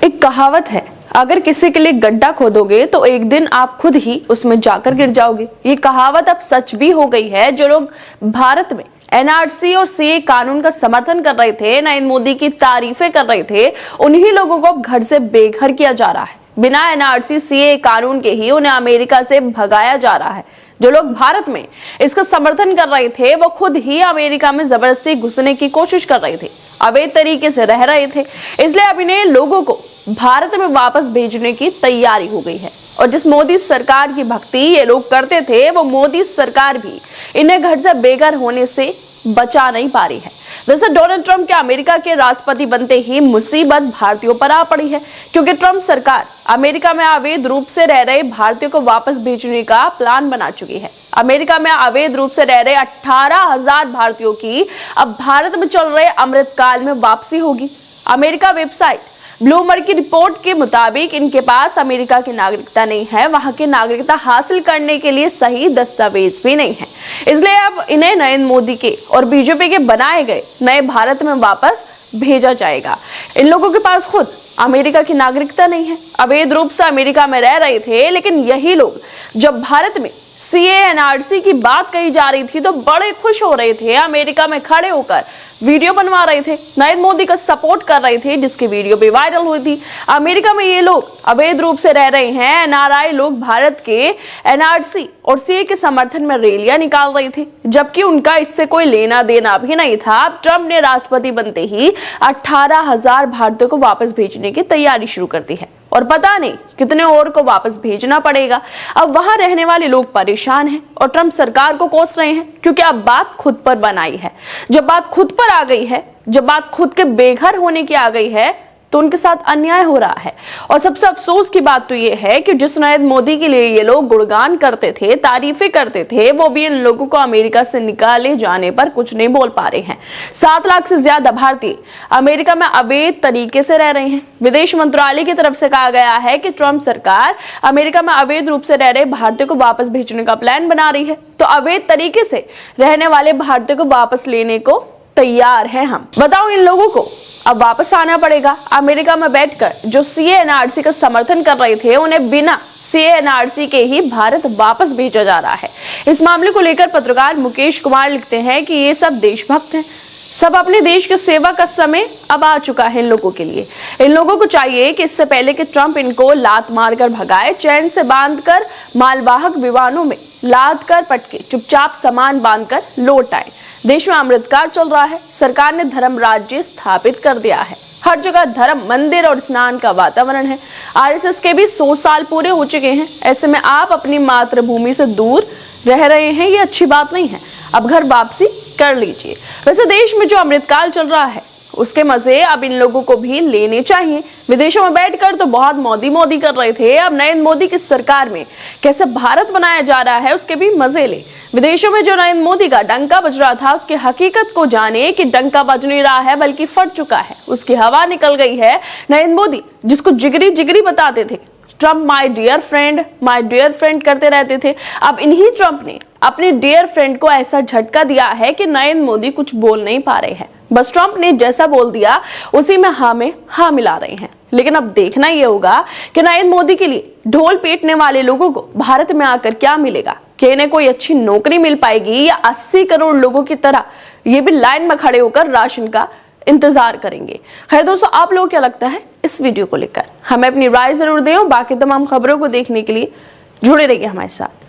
एक कहावत है, अगर किसी के लिए गड्ढा खोदोगे तो एक दिन आप खुद ही उसमें जाकर गिर जाओगे। ये कहावत अब सच भी हो गई है। जो लोग भारत में एनआरसी और सीए कानून का समर्थन कर रहे थे, नरेंद्र मोदी की तारीफें कर रहे थे, उन्हीं लोगों को अब घर से बेघर किया जा रहा है। बिना एनआरसी सीए कानून के ही उन्हें अमेरिका से भगाया जा रहा है। जो लोग भारत में इसका समर्थन कर रहे थे, वो खुद ही अमेरिका में जबरदस्ती घुसने की कोशिश कर रहे थे, अवैध तरीके से रह रहे थे। इसलिए अब इन्हें लोगों को भारत में वापस भेजने की तैयारी हो गई है। और जिस मोदी सरकार की भक्ति ये लोग करते थे, वो मोदी सरकार भी इन्हें घर से बेघर होने से बचा नहीं पा रही है। दरअसल डोनाल्ड ट्रंप के अमेरिका के राष्ट्रपति बनते ही मुसीबत भारतीयों पर आ पड़ी है, क्योंकि ट्रंप सरकार अमेरिका में अवैध रूप से रह रहे भारतीयों को वापस भेजने का प्लान बना चुकी है। अमेरिका में अवैध रूप से रह रहे 18,000 भारतीयों की अब भारत में चल रहे अमृतकाल में वापसी होगी। अमेरिका वेबसाइट ब्लूमबर्ग की रिपोर्ट के मुताबिक इनके पास अमेरिका की नागरिकता नहीं है, वहां की नागरिकता हासिल करने के लिए सही दस्तावेज भी नहीं है। इसलिए अब इन्हें नरेंद्र मोदी के और बीजेपी के बनाए गए नए भारत में वापस भेजा जाएगा। इन लोगों के पास खुद अमेरिका की नागरिकता नहीं है, अवैध रूप से अमेरिका में रह रहे थे, लेकिन यही लोग जब भारत में सीए एनआरसी की बात कही जा रही थी तो बड़े खुश हो रहे थे, अमेरिका में खड़े होकर वीडियो बनवा रहे थे, नरेंद्र मोदी का सपोर्ट कर रहे थे, जिसकी वीडियो भी वायरल हुई थी। अमेरिका में ये लोग अवैध रूप से रह रहे हैं, एनआरआई लोग भारत के एनआरसी और सीए के समर्थन में रैलियां निकाल रहे थे, जबकि उनका इससे कोई लेना देना भी नहीं था। अब ट्रंप ने राष्ट्रपति बनते ही 18,000 भारतीयों को वापस भेजने की तैयारी शुरू कर दी है, और पता नहीं कितने और को वापस भेजना पड़ेगा। अब वहां रहने वाले लोग परेशान हैं और ट्रंप सरकार को कोस रहे हैं, क्योंकि अब बात खुद पर बनाई है। जब बात खुद पर आ गई है, जब बात खुद के बेघर होने की आ गई है, तो उनके साथ अन्याय हो रहा है। और सबसे अफसोस की बात तो ये है कि जिस नरेंद्र मोदी के लिए ये लोग गुणगान करते थे, तारीफें करते थे, वो भी इन लोगों को अमेरिका से निकाले जाने पर कुछ नहीं बोल पा रहे हैं। 7 लाख से ज्यादा भारतीय अमेरिका में अवैध तरीके से रह रहे हैं। विदेश मंत्रालय की तरफ से कहा गया है कि ट्रंप सरकार अमेरिका में अवैध रूप से रह रहे भारतीयों को वापस भेजने का प्लान बना रही है, तो अवैध तरीके से रहने वाले भारतीयों को वापस लेने को तैयार है हम। बताओ, इन लोगों को अब वापस आना पड़ेगा। अमेरिका में बैठकर जो सीए एनआरसी का समर्थन कर रहे थे, उन्हें बिना सीए एनआरसी के ही भारत वापस भेजा जा रहा है। इस मामले को लेकर पत्रकार मुकेश कुमार लिखते हैं कि ये सब देशभक्त हैं, सब अपने देश की सेवा का समय अब आ चुका है इन लोगों के लिए। इन लोगों को चाहिए कि इससे पहले कि ट्रंप इनको लात मारकर भगाए, चैन से बांधकर मालवाहक विमानों में लाद कर पटके चुपचाप सामान बांधकर लौट आए। देश में अमृतकाल चल रहा है, सरकार ने धर्म राज्य स्थापित कर दिया है, हर जगह धर्म, मंदिर और स्नान का वातावरण है। आरएसएस के भी 100 साल पूरे हो चुके हैं। ऐसे में आप अपनी मातृभूमि से दूर रह रहे हैं, ये अच्छी बात नहीं है। अब घर वापसी कर लीजिए। वैसे देश में जो अमृतकाल चल रहा है, उसके मजे अब इन लोगों को भी लेने चाहिए। विदेशों में बैठकर तो बहुत मोदी कर रहे थे, अब नरेंद्र मोदी की सरकार में कैसे भारत बनाया जा रहा है, उसके भी मजे ले। विदेशों में जो नरेंद्र मोदी का डंका बज रहा था, उसकी हकीकत को जाने कि डंका बज नहीं रहा है बल्कि फट चुका है, उसकी हवा निकल गई है। नरेंद्र मोदी जिसको जिगरी बताते थे, ट्रंप माय डियर फ्रेंड करते रहते थे, अब इन्हीं ट्रंप ने अपने डियर फ्रेंड को ऐसा झटका दिया है कि नरेंद्र मोदी कुछ बोल नहीं पा रहे हैं। बस ट्रंप ने जैसा बोल दिया उसी में हाँ मिला रहे हैं। लेकिन अब देखना यह होगा कि नरेंद्र मोदी के लिए ढोल पीटने वाले लोगों को भारत में आकर क्या मिलेगा, कि इन्हें कोई अच्छी नौकरी मिल पाएगी, या 80 करोड़ लोगों की तरह ये भी लाइन में खड़े होकर राशन का इंतजार करेंगे। खैर दोस्तों, आप लोगों को क्या लगता है इस वीडियो को लेकर? हमें अपनी राय जरूर दें और बाकी तमाम खबरों को देखने के लिए जुड़े रहिए हमारे साथ।